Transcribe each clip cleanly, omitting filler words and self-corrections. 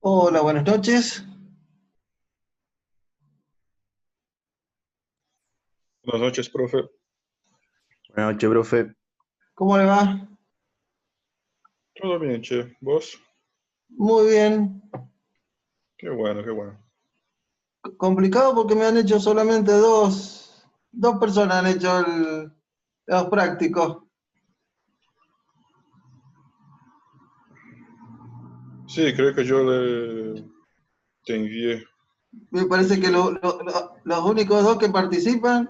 Hola, buenas noches. Buenas noches, profe. Buenas noches, profe. ¿Cómo le va? Todo bien, che. ¿Vos? Muy bien. Qué bueno, qué bueno. Complicado porque me han hecho solamente dos personas han hecho los prácticos. Sí, creo que yo te envié. Me parece que Eso. los únicos dos que participan.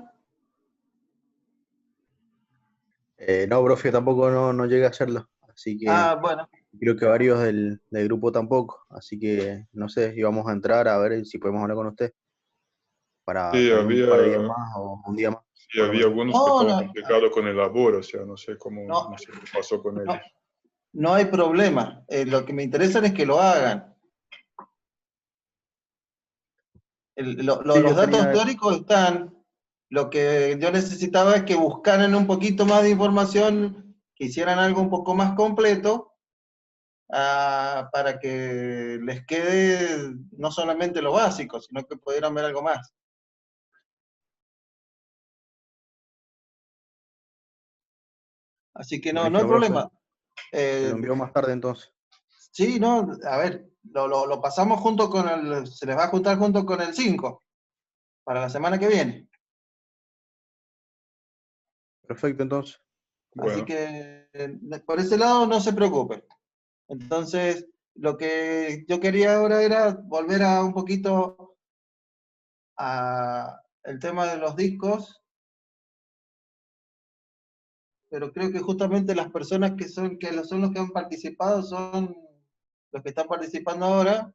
No, profe, tampoco no llegué a hacerlo. Así que Bueno, creo que varios del grupo tampoco. Así que no sé, íbamos a entrar a ver si podemos hablar con usted para Sí, tener un par de días más o un día más, sí, por lo había menos. algunos que no, estaban no, complicados con el labor, o sea, no sé cómo, no, no sé qué pasó con no, ellos. no hay problema. Lo que me interesa es que lo hagan. Sí, Los yo datos tenía. teóricos están. Lo que yo necesitaba es que buscaran un poquito más de información, que hicieran algo un poco más completo para que les quede no solamente lo básico, sino que pudieran ver algo más. Así que no hay Buenísimo, profe. problema. Se lo Eh, envío más tarde entonces. sí, no, a ver, lo pasamos junto con se les va a juntar junto con el 5 para la semana que viene. Perfecto, entonces. Así Bueno, que por ese lado no se preocupen. Entonces, lo que yo quería ahora era volver a un poquito a el tema de los discos, pero creo que justamente las personas son los que han participado, son los que están participando ahora,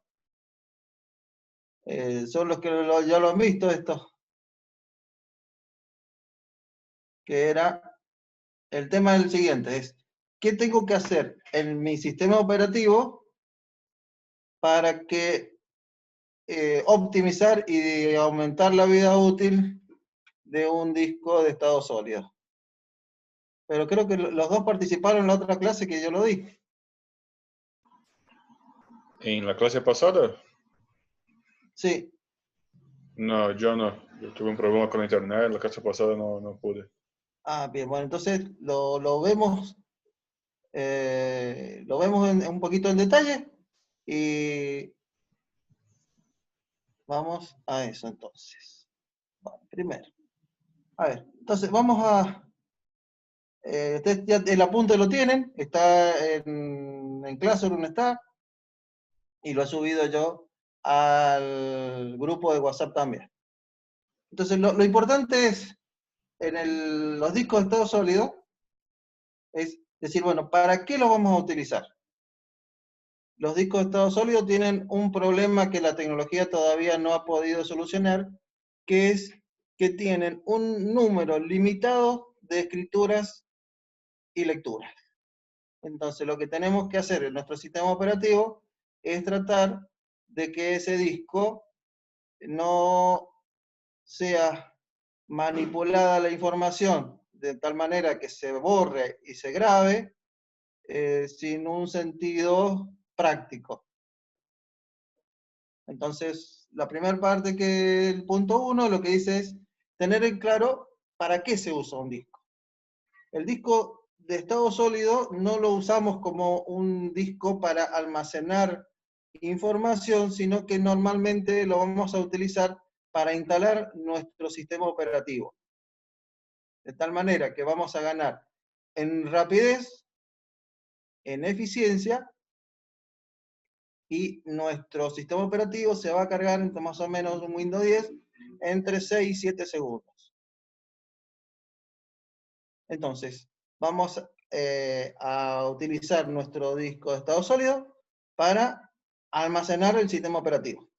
son los que ya lo han visto esto, que era el tema del siguiente, es ¿qué tengo que hacer en mi sistema operativo para que optimizar y aumentar la vida útil de un disco de estado sólido? Pero creo que los dos participaron en la otra clase que yo lo di. en la clase pasada, Sí. no, yo no. Yo tuve un problema con internet, en la clase pasada no pude. Bien, bueno, entonces lo vemos un poquito en detalle y vamos a eso entonces. Bueno, primero, a ver, entonces vamos ustedes ya el apunte lo tienen, está en Classroom está, y lo he subido yo al grupo de WhatsApp también. Entonces lo importante es, en los discos de estado sólido, es decir, bueno, ¿para qué los vamos a utilizar? Los discos de estado sólido tienen un problema que la tecnología todavía no ha podido solucionar, que es que tienen un número limitado de escrituras y lecturas. Entonces, lo que tenemos que hacer en nuestro sistema operativo es tratar de que ese disco no sea manipulada la información de tal manera que se borre y se grabe sin un sentido práctico. Entonces, la primera parte que el punto 1 lo que dice es tener en claro para qué se usa un disco. El disco de estado sólido no lo usamos como un disco para almacenar información, sino que normalmente lo vamos a utilizar para instalar nuestro sistema operativo. De tal manera que vamos a ganar en rapidez, en eficiencia, y nuestro sistema operativo se va a cargar entre más o menos un Windows 10 entre 6 y 7 segundos. Entonces, vamos a utilizar nuestro disco de estado sólido para almacenar el sistema operativo.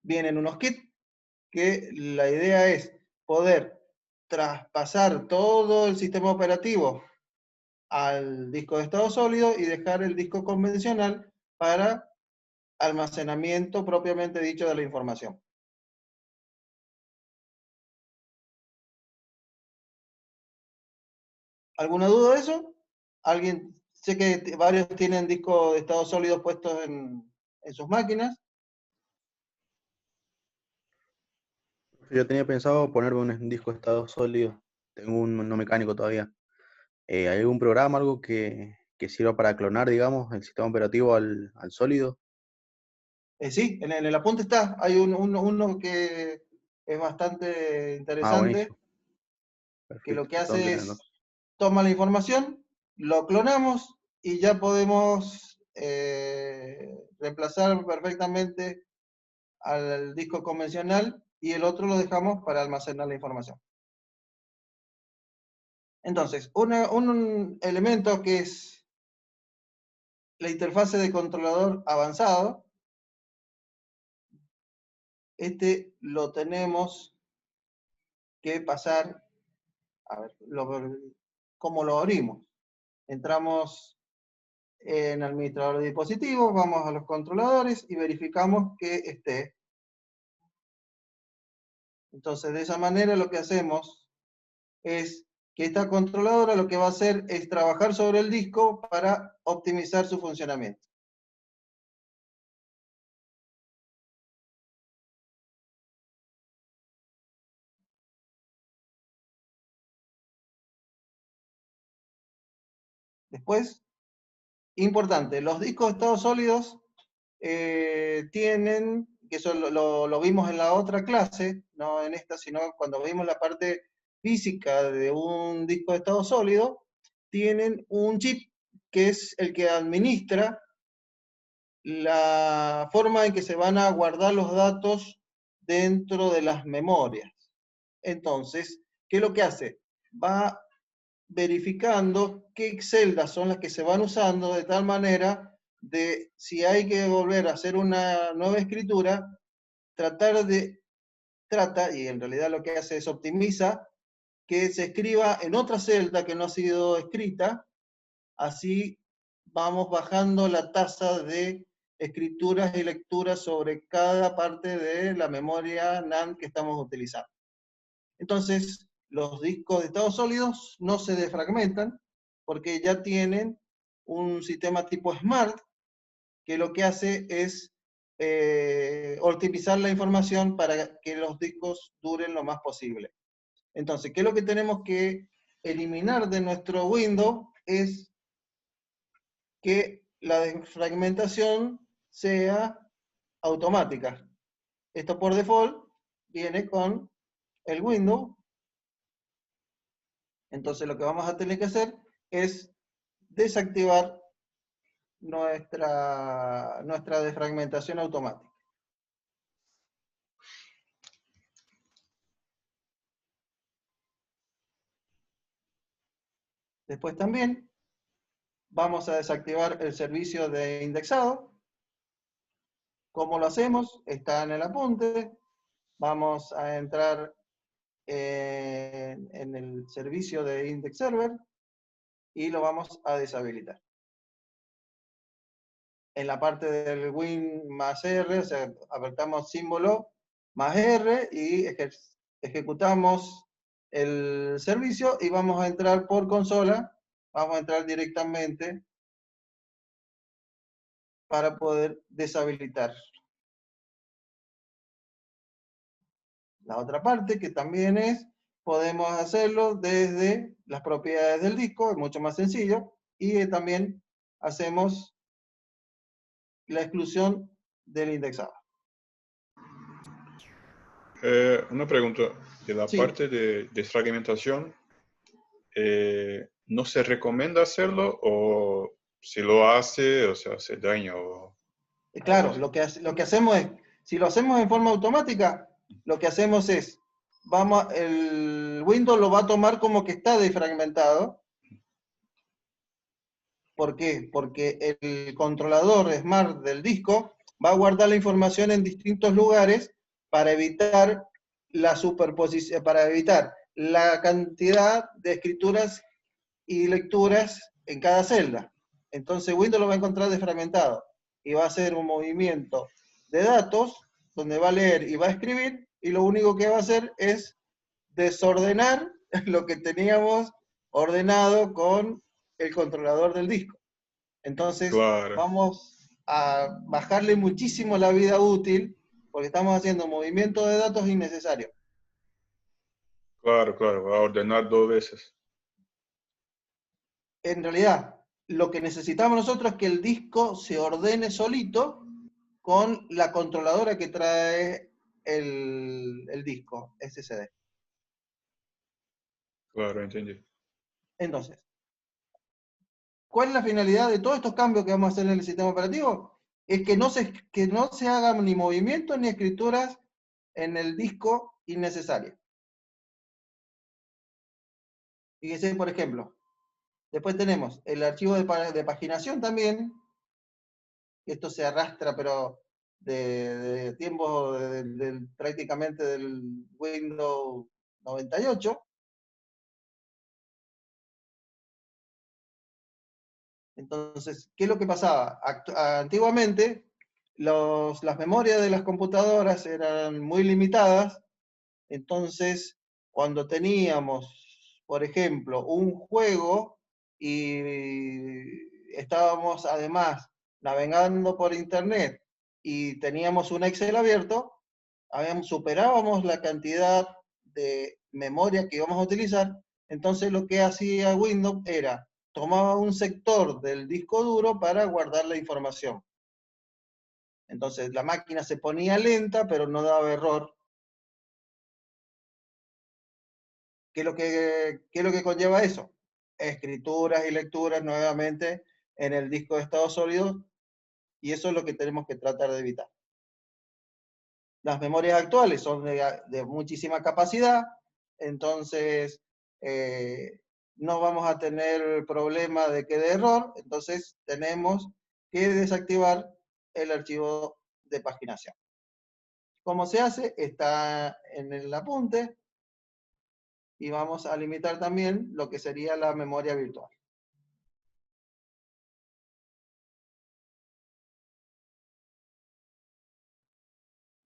Vienen unos kits que la idea es poder traspasar todo el sistema operativo al disco de estado sólido y dejar el disco convencional para almacenamiento propiamente dicho de la información. ¿Alguna duda de eso? ¿Alguien sé que varios tienen discos de estado sólido puestos en sus máquinas. Yo tenía pensado ponerme un disco de estado sólido. Tengo un no mecánico todavía. ¿Hay algún programa, algo que sirva para clonar, digamos, el sistema operativo al sólido? Sí, en el apunte está. Hay uno que es bastante Ah, interesante, buenísimo. que lo Perfecto. que Lo tengo que hace tener, es, entonces. toma la información, lo clonamos y ya podemos reemplazar perfectamente al disco convencional y el otro lo dejamos para almacenar la información. Entonces, un elemento que es la interfase de controlador avanzado, este lo tenemos que pasar, a ver, ¿cómo lo abrimos? Entramos en administrador de dispositivos, vamos a los controladores y verificamos que esté. Entonces, de esa manera lo que hacemos es que esta controladora lo que va a hacer es trabajar sobre el disco para optimizar su funcionamiento. Después, importante, los discos de estado sólidos tienen, que eso lo vimos en la otra clase, no en esta, sino cuando vimos la parte física de un disco de estado sólido, tienen un chip que es el que administra la forma en que se van a guardar los datos dentro de las memorias. Entonces, ¿qué es lo que hace? Va verificando qué celdas son las que se van usando de tal manera de, si hay que volver a hacer una nueva escritura, trata, y en realidad lo que hace es optimiza, que se escriba en otra celda que no ha sido escrita, así vamos bajando la tasa de escrituras y lecturas sobre cada parte de la memoria NAND que estamos utilizando. Entonces, los discos de estado sólidos no se defragmentan porque ya tienen un sistema tipo SMART que lo que hace es optimizar la información para que los discos duren lo más posible. Entonces, ¿qué es lo que tenemos que eliminar de nuestro Windows? Es que la desfragmentación sea automática. Esto por default viene con el Windows. Entonces lo que vamos a tener que hacer es desactivar nuestra desfragmentación automática. Después también vamos a desactivar el servicio de indexado. ¿Cómo lo hacemos? Está en el apunte. Vamos a entrar en el servicio de index server y lo vamos a deshabilitar. En la parte del win más R, o sea, apretamos símbolo más R y ejecutamos el servicio y vamos a entrar por consola, vamos a entrar directamente para poder deshabilitar. La otra parte que también es, podemos hacerlo desde las propiedades del disco, es mucho más sencillo, y también hacemos la exclusión del indexado. Una pregunta. De la Sí, parte de desfragmentación, ¿no se recomienda hacerlo o si lo hace, o sea, hace daño o algo claro, así? lo que hacemos es, si lo hacemos en forma automática, lo que hacemos es, el Windows lo va a tomar como que está defragmentado. ¿Por qué? Porque el controlador Smart del disco va a guardar la información en distintos lugares para evitar la superposición, para evitar la cantidad de escrituras y lecturas en cada celda. Entonces Windows lo va a encontrar desfragmentado y va a hacer un movimiento de datos donde va a leer y va a escribir y lo único que va a hacer es desordenar lo que teníamos ordenado con el controlador del disco. Entonces, Claro, vamos a bajarle muchísimo la vida útil porque estamos haciendo movimiento de datos innecesario. claro, va a ordenar dos veces. En realidad, lo que necesitamos nosotros es que el disco se ordene solito con la controladora que trae el disco SSD. Claro, entendí. Entonces, ¿cuál es la finalidad de todos estos cambios que vamos a hacer en el sistema operativo? Es que no se hagan ni movimientos ni escrituras en el disco innecesarias. Fíjense, por ejemplo, después tenemos el archivo de paginación también. Esto se arrastra, pero de tiempo prácticamente del Windows 98. Entonces, ¿qué es lo que pasaba? Antiguamente, las memorias de las computadoras eran muy limitadas, entonces, cuando teníamos, por ejemplo, un juego y estábamos además navegando por internet y teníamos un Excel abierto, superábamos la cantidad de memoria que íbamos a utilizar, entonces lo que hacía Windows era tomaba un sector del disco duro para guardar la información. Entonces la máquina se ponía lenta, pero no daba error. ¿Qué es lo que conlleva eso? Escrituras y lecturas nuevamente en el disco de estado sólido, y eso es lo que tenemos que tratar de evitar. Las memorias actuales son de muchísima capacidad, entonces no vamos a tener problema de que de error, entonces tenemos que desactivar el archivo de paginación. ¿Cómo se hace? Está en el apunte, y vamos a limitar también lo que sería la memoria virtual.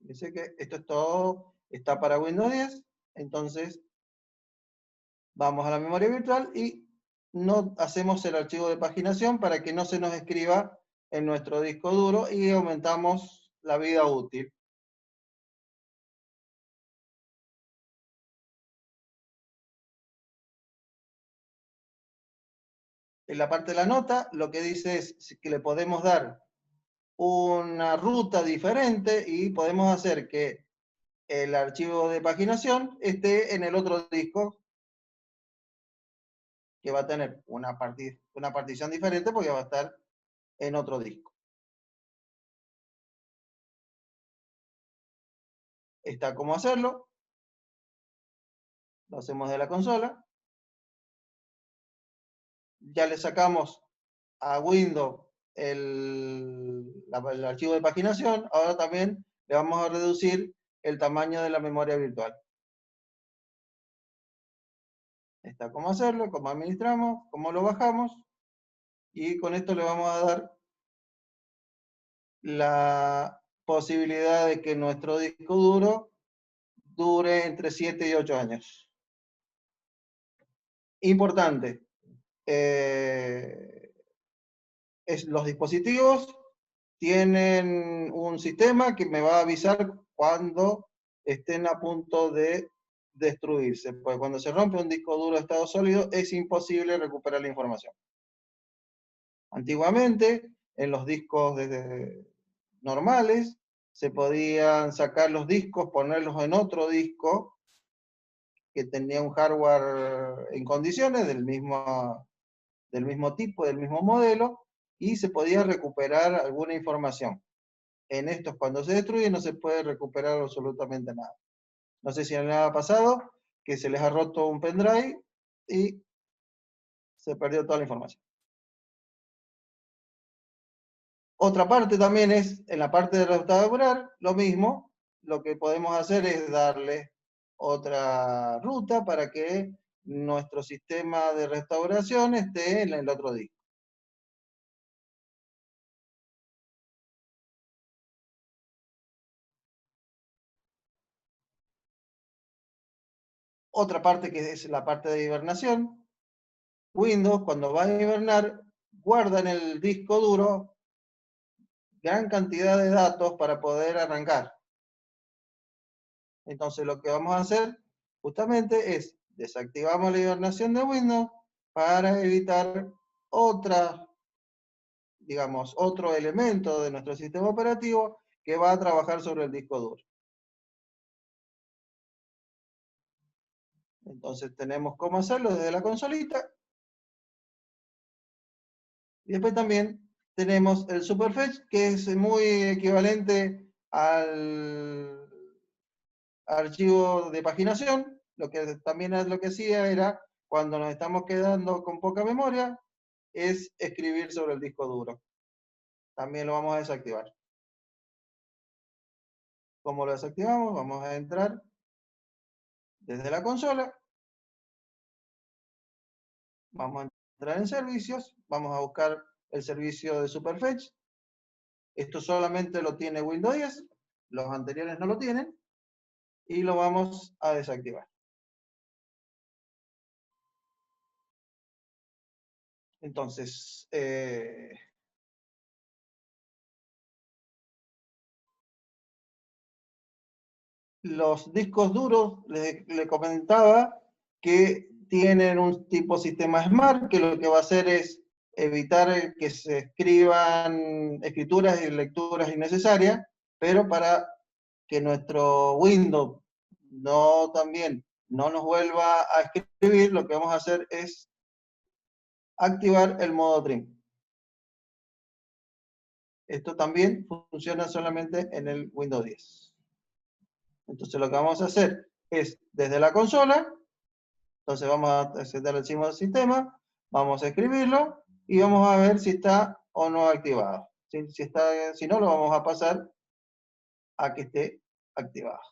Dice que esto es todo, está para Windows 10, entonces vamos a la memoria virtual y no hacemos el archivo de paginación para que no se nos escriba en nuestro disco duro y aumentamos la vida útil. En la parte de la nota, lo que dice es que le podemos dar una ruta diferente y podemos hacer que el archivo de paginación esté en el otro disco, que va a tener una partición diferente porque va a estar en otro disco. Está cómo hacerlo. Lo hacemos de la consola. Ya le sacamos a Windows el archivo de paginación. Ahora también le vamos a reducir el tamaño de la memoria virtual. Está cómo hacerlo, cómo administramos, cómo lo bajamos. Y con esto le vamos a dar la posibilidad de que nuestro disco duro dure entre 7 y 8 años. Importante, los dispositivos tienen un sistema que me va a avisar cuando estén a punto de destruirse, porque cuando se rompe un disco duro de estado sólido es imposible recuperar la información. Antiguamente, en los discos normales, se podían sacar los discos, ponerlos en otro disco que tenía un hardware en condiciones del mismo tipo, del mismo modelo, y se podía recuperar alguna información. En estos, cuando se destruye, no se puede recuperar absolutamente nada. No sé si les ha pasado que se les ha roto un pendrive y se perdió toda la información. Otra parte también es, en la parte de restaurar, lo mismo. Lo que podemos hacer es darle otra ruta para que nuestro sistema de restauración esté en el otro disco. Otra parte que es la parte de hibernación. Windows, cuando va a hibernar, guarda en el disco duro gran cantidad de datos para poder arrancar. Entonces lo que vamos a hacer justamente es desactivamos la hibernación de Windows para evitar digamos, otro elemento de nuestro sistema operativo que va a trabajar sobre el disco duro. Entonces tenemos cómo hacerlo desde la consolita. Y después también tenemos el Superfetch, que es muy equivalente al archivo de paginación. Lo que también es lo que hacía era, cuando nos estamos quedando con poca memoria, es escribir sobre el disco duro. También lo vamos a desactivar. ¿Cómo lo desactivamos? Vamos a entrar desde la consola. Vamos a entrar en servicios. Vamos a buscar el servicio de Superfetch. Esto solamente lo tiene Windows 10. Los anteriores no lo tienen. Y lo vamos a desactivar. Entonces, los discos duros, le comentaba que tienen un tipo sistema Smart, que lo que va a hacer es evitar que se escriban escrituras y lecturas innecesarias, pero para que nuestro Windows también no nos vuelva a escribir, lo que vamos a hacer es activar el modo trim. Esto también funciona solamente en el Windows 10. Entonces lo que vamos a hacer es, desde la consola, entonces vamos a encender el sistema, vamos a escribirlo y vamos a ver si está o no activado. Si no, lo vamos a pasar a que esté activado.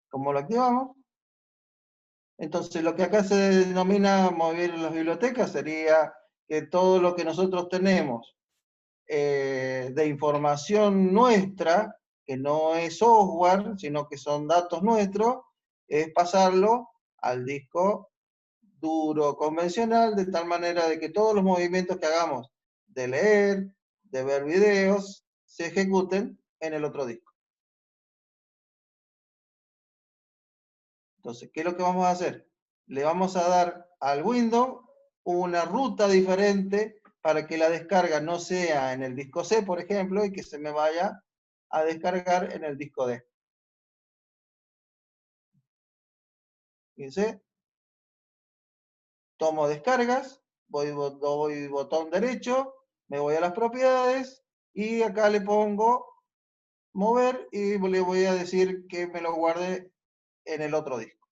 ¿Cómo lo activamos? Entonces lo que acá se denomina mover las bibliotecas sería que todo lo que nosotros tenemos de información nuestra, que no es software, sino que son datos nuestros, es pasarlo al disco duro convencional, de tal manera de que todos los movimientos que hagamos de leer, de ver videos, se ejecuten en el otro disco. Entonces, ¿qué es lo que vamos a hacer? Le vamos a dar al Windows una ruta diferente para que la descarga no sea en el disco C, por ejemplo, y que se me vaya a descargar en el disco D. Fíjense, tomo descargas, doy botón derecho, me voy a las propiedades y acá le pongo mover y le voy a decir que me lo guarde en el otro disco.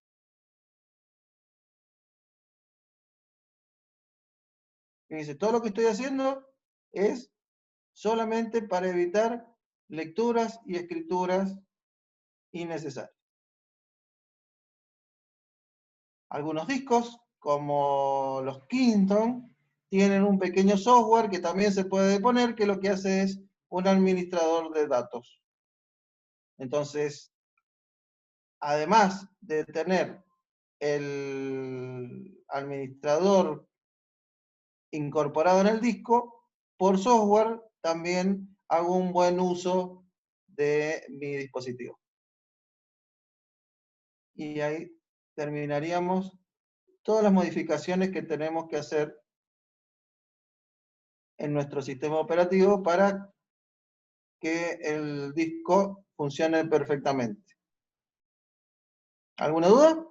Fíjense, todo lo que estoy haciendo es solamente para evitar lecturas y escrituras innecesarias. Algunos discos, como los Kingston, tienen un pequeño software que también se puede poner, que lo que hace es un administrador de datos. Entonces, además de tener el administrador incorporado en el disco, por software también hago un buen uso de mi dispositivo. Y ahí terminaríamos todas las modificaciones que tenemos que hacer en nuestro sistema operativo para que el disco funcione perfectamente. ¿Alguna duda?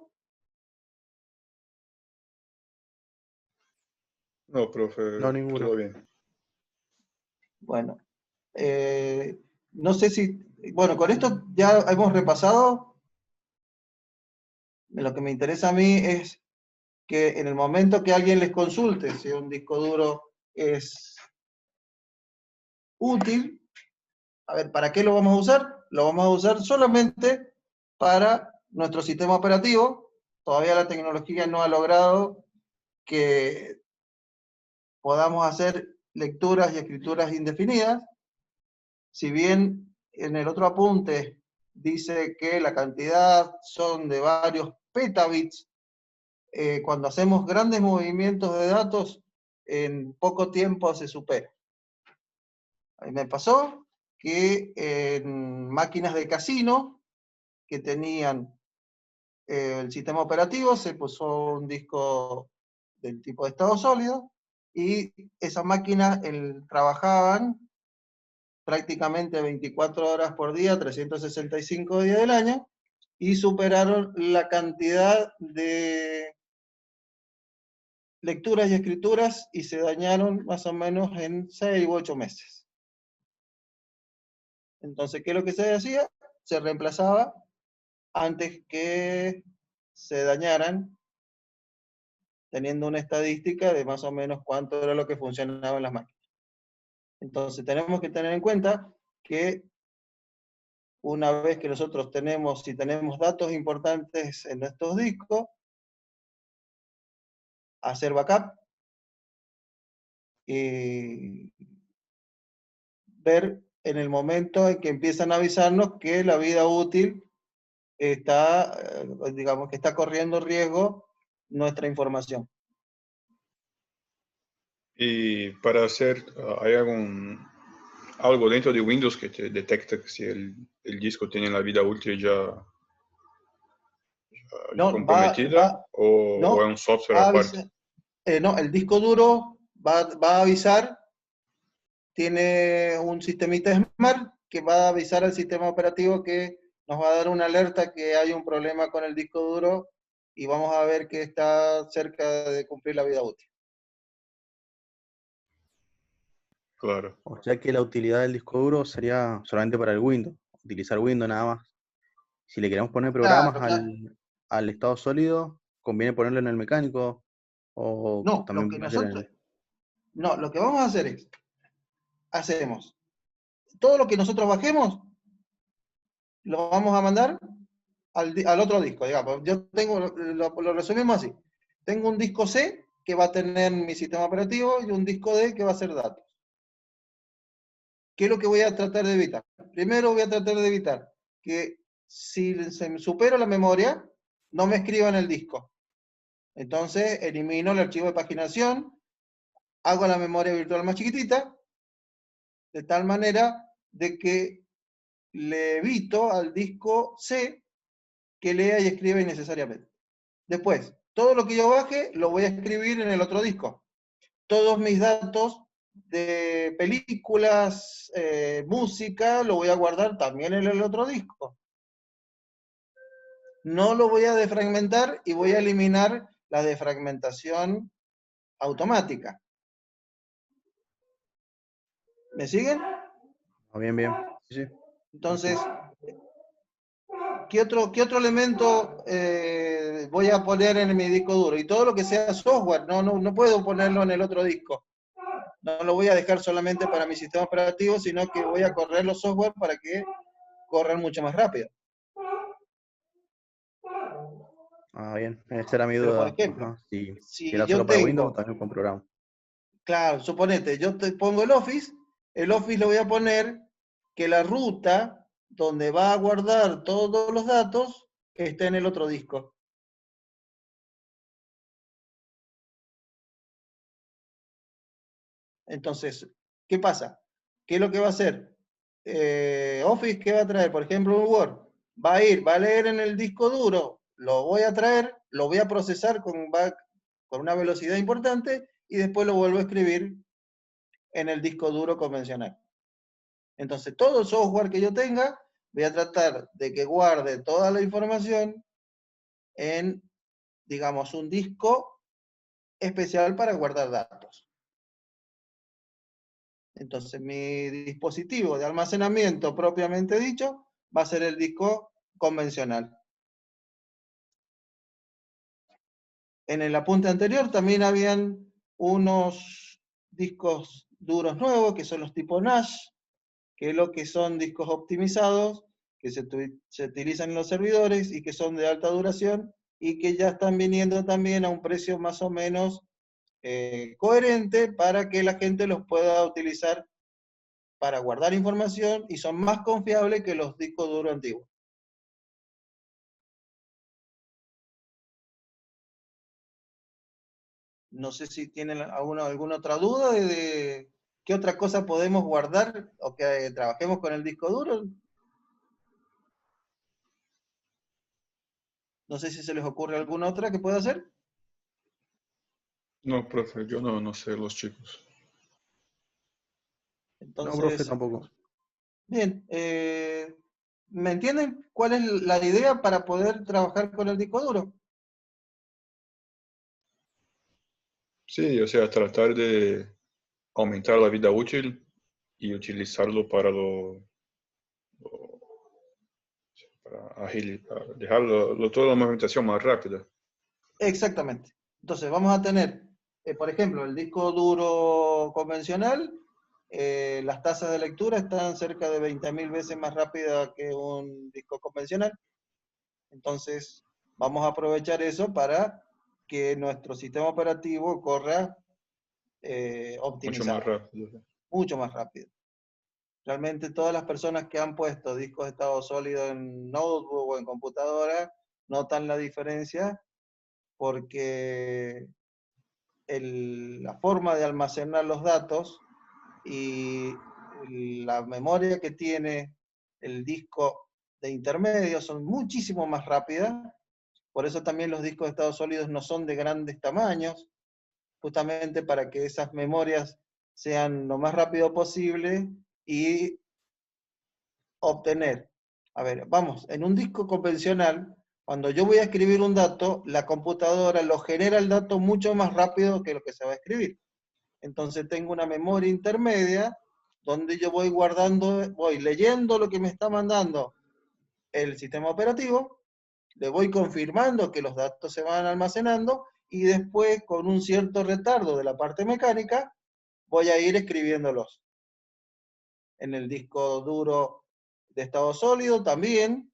No, profe, No, ninguno. todo bien. Bueno, no sé si, bueno, con esto ya hemos repasado. Lo que me interesa a mí es que en el momento que alguien les consulte si un disco duro es útil, a ver, ¿para qué lo vamos a usar? Lo vamos a usar solamente para nuestro sistema operativo. Todavía la tecnología no ha logrado que podamos hacer lecturas y escrituras indefinidas. Si bien en el otro apunte dice que la cantidad son de varios petabits, cuando hacemos grandes movimientos de datos, en poco tiempo se supera. A mí me pasó que en máquinas de casino que tenían el sistema operativo se puso un disco del tipo de estado sólido y esas máquinas trabajaban prácticamente 24 horas por día, 365 días del año, y superaron la cantidad de lecturas y escrituras y se dañaron más o menos en 6 u 8 meses. Entonces, ¿qué es lo que se hacía? Se reemplazaba antes que se dañaran, teniendo una estadística de más o menos cuánto era lo que funcionaba en las máquinas. Entonces, tenemos que tener en cuenta que una vez que nosotros si tenemos datos importantes en estos discos, hacer backup y ver en el momento en que empiezan a avisarnos que la vida útil está, digamos, que está corriendo riesgo nuestra información. Y para hacer, ¿hay algo dentro de Windows que te detecta si el disco tiene la vida útil ya No, comprometida o es un software va a aparte? avisar, no, el disco duro va a avisar, tiene un sistemita Smart que va a avisar al sistema operativo que nos va a dar una alerta que hay un problema con el disco duro y vamos a ver que está cerca de cumplir la vida útil. Claro. O sea que la utilidad del disco duro sería solamente para el Windows, utilizar Windows nada más. Si le queremos poner programas Claro, claro. al estado sólido, ¿conviene ponerlo en el mecánico o No, también puede ser en el... no, lo que vamos a hacer es, hacemos todo lo que nosotros bajemos, lo vamos a mandar al otro disco, digamos. Yo tengo, lo resumimos así. Tengo un disco C que va a tener mi sistema operativo y un disco D que va a ser datos. ¿Qué es lo que voy a tratar de evitar? Primero voy a tratar de evitar que si se me supera la memoria, no me escriba en el disco. Entonces elimino el archivo de paginación, hago la memoria virtual más chiquitita, de tal manera de que le evito al disco C que lea y escriba innecesariamente. Después, todo lo que yo baje lo voy a escribir en el otro disco. Todos mis datos de películas, música, lo voy a guardar también en el otro disco. No lo voy a defragmentar y voy a eliminar la defragmentación automática. ¿Me siguen? Bien, bien. Sí, sí. Entonces, ¿qué otro elemento voy a poner en mi disco duro? Y todo lo que sea software, no puedo ponerlo en el otro disco. No lo voy a dejar solamente para mi sistema operativo, sino que voy a correr los software para que corran mucho más rápido. Bien, esa era mi Pero, por duda. ejemplo, Ajá. Si si era solo yo para Windows, tengo, también con programa. claro, suponete, yo te pongo el Office le voy a poner que la ruta donde va a guardar todos los datos esté en el otro disco. Entonces, ¿qué pasa? ¿Qué es lo que va a hacer? Office, ¿qué va a traer? Por ejemplo, un Word. Va a leer en el disco duro, lo voy a traer, lo voy a procesar con una velocidad importante y después lo vuelvo a escribir en el disco duro convencional. Entonces, todo el software que yo tenga, voy a tratar de que guarde toda la información en, digamos, un disco especial para guardar datos. Entonces, mi dispositivo de almacenamiento propiamente dicho va a ser el disco convencional. En el apunte anterior también habían unos discos duros nuevos, que son los tipo NAS, que es lo que son discos optimizados, que se utilizan en los servidores y que son de alta duración y que ya están viniendo también a un precio más o menos coherente para que la gente los pueda utilizar para guardar información y son más confiables que los discos duros antiguos. No sé si tienen alguna otra duda de qué otra cosa podemos guardar o que trabajemos con el disco duro. No sé si se les ocurre alguna otra que pueda hacer. No, profe, yo no sé los chicos. No, profe, Entonces, tampoco. bien, ¿me entienden cuál es la idea para poder trabajar con el disco duro? Sí, o sea, tratar de aumentar la vida útil y utilizarlo para dejar toda la movimentación más rápida. Exactamente. Entonces vamos a tener, por ejemplo, el disco duro convencional, las tasas de lectura están cerca de 20.000 veces más rápidas que un disco convencional. Entonces vamos a aprovechar eso para que nuestro sistema operativo corra Mucho más optimizado, rápido. mucho más rápido. Realmente todas las personas que han puesto discos de estado sólido en notebook o en computadora notan la diferencia porque la forma de almacenar los datos y la memoria que tiene el disco de intermedio son muchísimo más rápidas. Por eso también los discos de estado sólidos no son de grandes tamaños, justamente para que esas memorias sean lo más rápido posible y obtener. A ver, vamos, en un disco convencional, cuando yo voy a escribir un dato, la computadora lo genera el dato mucho más rápido que lo que se va a escribir. Entonces tengo una memoria intermedia donde yo voy guardando, voy leyendo lo que me está mandando el sistema operativo, le voy confirmando que los datos se van almacenando y después con un cierto retardo de la parte mecánica voy a ir escribiéndolos. En el disco duro de estado sólido también,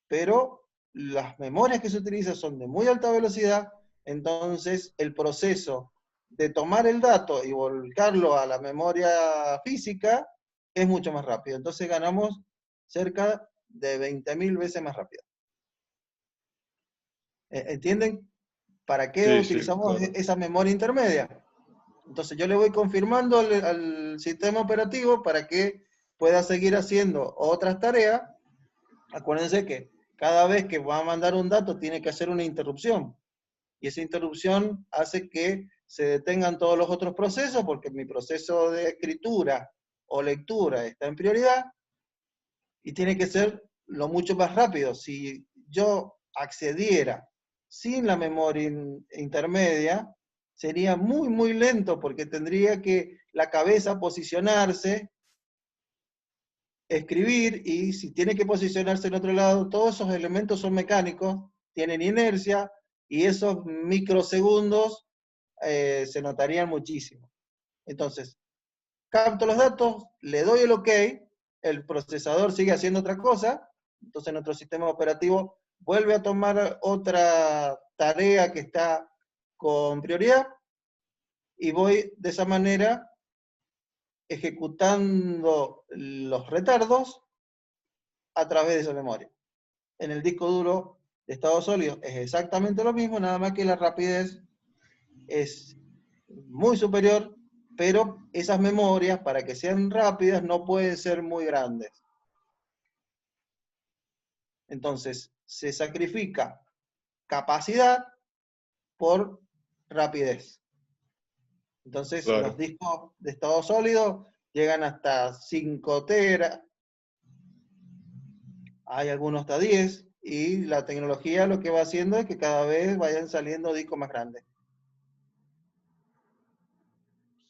pero las memorias que se utilizan son de muy alta velocidad, entonces el proceso de tomar el dato y volcarlo a la memoria física es mucho más rápido. Entonces ganamos cerca de 20.000 veces más rápido. ¿Entienden para qué Sí, sí, utilizamos claro. esa memoria intermedia? Entonces yo le voy confirmando al sistema operativo para que pueda seguir haciendo otras tareas. Acuérdense que cada vez que va a mandar un dato tiene que hacer una interrupción. Y esa interrupción hace que se detengan todos los otros procesos porque mi proceso de escritura o lectura está en prioridad y tiene que ser lo mucho más rápido. Si yo accediera sin la memoria intermedia, sería muy, muy lento porque tendría que la cabeza posicionarse, escribir, y si tiene que posicionarse en otro lado, todos esos elementos son mecánicos, tienen inercia, y esos microsegundos se notarían muchísimo. Entonces, capto los datos, le doy el OK, el procesador sigue haciendo otra cosa, entonces nuestro sistema operativo vuelve a tomar otra tarea que está con prioridad, y voy de esa manera ejecutando los retardos a través de esa memoria. En el disco duro de estado sólido es exactamente lo mismo, nada más que la rapidez es muy superior, pero esas memorias, para que sean rápidas, no pueden ser muy grandes. Entonces, se sacrifica capacidad por rapidez. Entonces, los Claro. discos de estado sólido llegan hasta 5 teras, hay algunos hasta 10, y la tecnología lo que va haciendo es que cada vez vayan saliendo discos más grandes.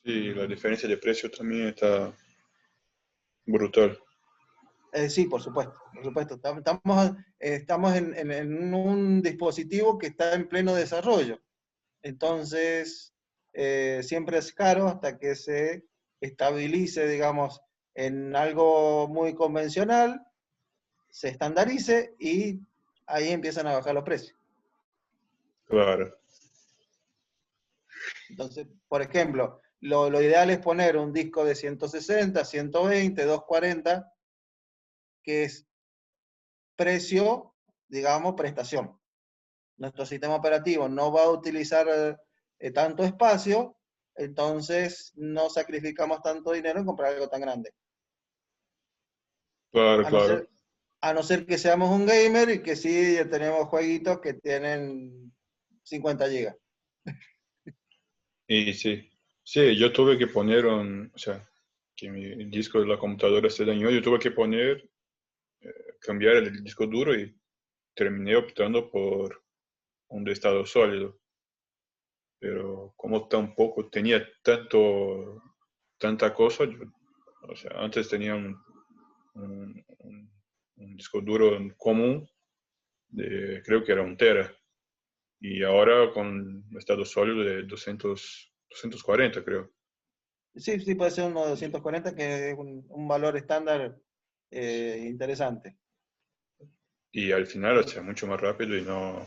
Sí, la diferencia de precio también está brutal. Sí, por supuesto, por supuesto. Estamos en un dispositivo que está en pleno desarrollo. Entonces, siempre es caro hasta que se estabilice, digamos, en algo muy convencional, se estandarice y ahí empiezan a bajar los precios. Claro. Entonces, por ejemplo, lo ideal es poner un disco de 160, 120, 240, que es precio, digamos, prestación. Nuestro sistema operativo no va a utilizar tanto espacio, entonces no sacrificamos tanto dinero en comprar algo tan grande. Claro, A no claro. ser, a no ser que seamos un gamer y que sí tenemos jueguitos que tienen 50 gigas. Y sí, sí, yo tuve que poner o sea, que mi disco de la computadora se dañó, yo tuve que poner, cambiar el disco duro y terminé optando por un de estado sólido. Pero como tampoco tenía tanta cosa, o sea, antes tenía un disco duro común, creo que era 1 tera, y ahora con estado sólido de 240, creo. Sí, sí, puede ser uno de 240, que es un valor estándar interesante. Y al final, o sea, mucho más rápido y no,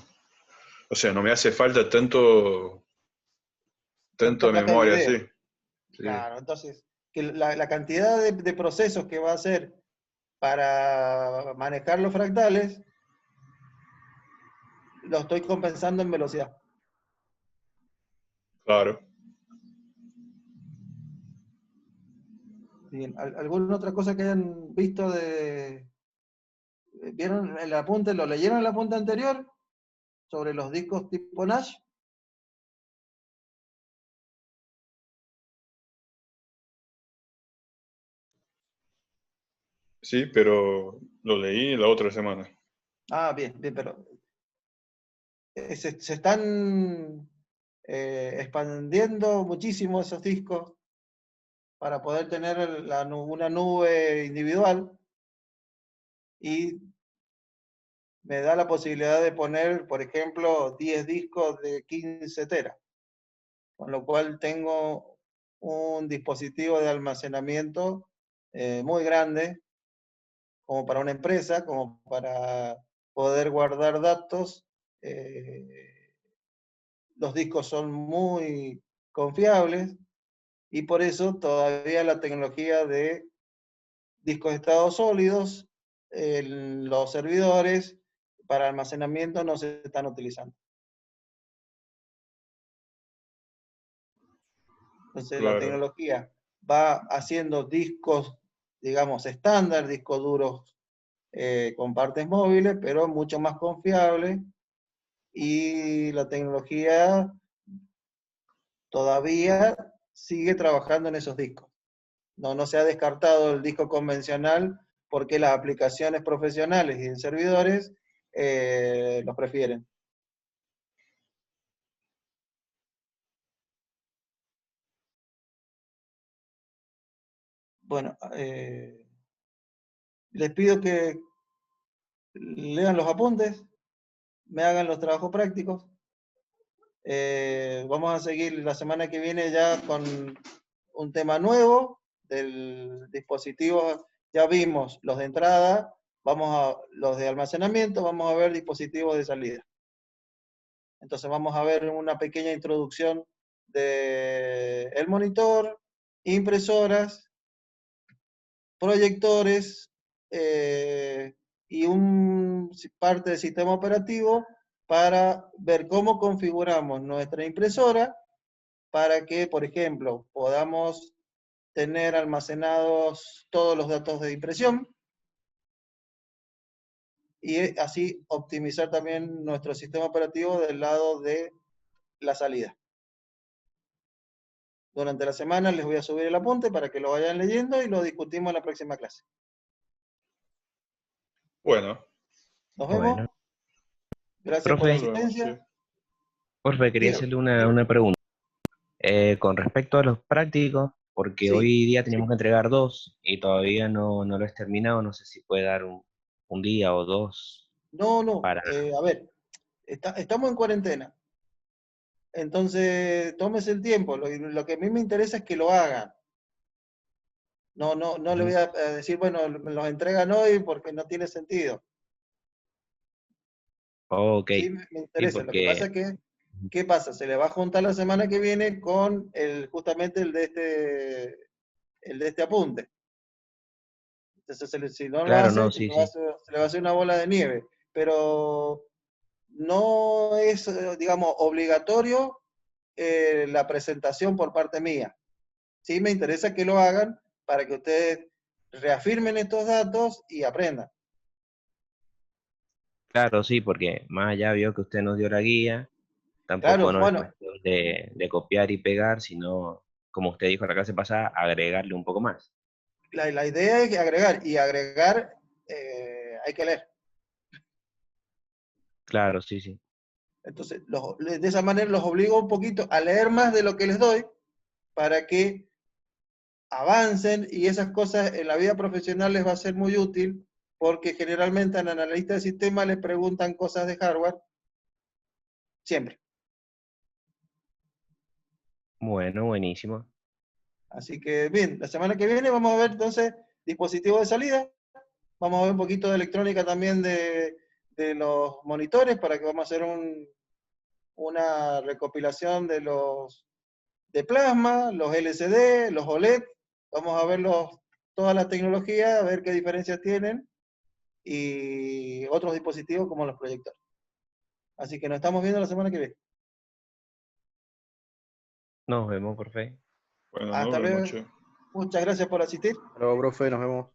o sea, no me hace falta tanta Tanta placa de memoria, sí. video. Sí, Claro, entonces, que la cantidad de procesos que va a hacer para manejar los fractales, lo estoy compensando en velocidad. claro. Bien, ¿alguna otra cosa que hayan visto ¿vieron el apunte, lo leyeron el apunte anterior sobre los discos tipo Nash? Sí, pero lo leí la otra semana. Ah, bien, bien, pero se están expandiendo muchísimo esos discos para poder tener una nube individual, y me da la posibilidad de poner, por ejemplo, 10 discos de 15 teras, con lo cual tengo un dispositivo de almacenamiento muy grande, como para una empresa, como para poder guardar datos. Los discos son muy confiables, y por eso todavía la tecnología de discos de estado sólidos, los servidores para almacenamiento no se están utilizando. Entonces la Claro, tecnología va haciendo discos, digamos, estándar, discos duros con partes móviles, pero mucho más confiables, y la tecnología todavía sigue trabajando en esos discos. No se ha descartado el disco convencional, porque las aplicaciones profesionales y en servidores los prefieren. Bueno, les pido que lean los apuntes, me hagan los trabajos prácticos. Vamos a seguir la semana que viene ya con un tema nuevo del dispositivo. Ya vimos los de entrada, los de almacenamiento, vamos a ver dispositivos de salida. Entonces vamos a ver una pequeña introducción del monitor, impresoras, proyectores y parte del sistema operativo, para ver cómo configuramos nuestra impresora para que, por ejemplo, podamos tener almacenados todos los datos de impresión, y así optimizar también nuestro sistema operativo del lado de la salida. Durante la semana les voy a subir el apunte para que lo vayan leyendo y lo discutimos en la próxima clase. bueno, Nos Bueno, vemos. Gracias por la profe, nos vemos, sí. asistencia. profe, quería Dígame. hacerle una pregunta. Con respecto a los prácticos, porque Sí. hoy día teníamos que entregar dos y todavía no lo he terminado, no sé si puede dar un día o dos No. para... A ver, estamos en cuarentena. Entonces, tómese el tiempo. Lo que a mí me interesa es que lo hagan. No le voy a decir, bueno, me los entregan hoy porque no tiene sentido. Ok, Sí, me sí, interesa. Lo que pasa porque, es que, ¿qué pasa? Se le va a juntar la semana que viene con justamente el de este apunte. Entonces, si no lo claro, hace, no, sí, sí. se le va a hacer una bola de nieve. Pero no es, digamos, obligatorio la presentación por parte mía. Sí, me interesa que lo hagan para que ustedes reafirmen estos datos y aprendan. Claro, sí, porque más allá vio que usted nos dio la guía, Claro, tampoco no es bueno, cuestión de copiar y pegar, sino, como usted dijo la clase pasada, agregarle un poco más. la idea es agregar, y agregar hay que leer. Claro, sí, sí. Entonces, de esa manera los obligo un poquito a leer más de lo que les doy para que avancen, y esas cosas en la vida profesional les va a ser muy útil porque generalmente al analista de sistema les preguntan cosas de hardware siempre. Bueno, buenísimo. Así que bien, la semana que viene vamos a ver entonces dispositivos de salida, vamos a ver un poquito de electrónica también de los monitores para que vamos a hacer una recopilación de los de plasma, los LCD, los OLED, vamos a ver todas las tecnologías, a ver qué diferencias tienen y otros dispositivos como los proyectores. Así que nos estamos viendo la semana que viene. Nos vemos, perfecto. Bueno, nos Hasta vemos, luego. che. Muchas gracias por asistir. Hasta luego, profe, nos vemos.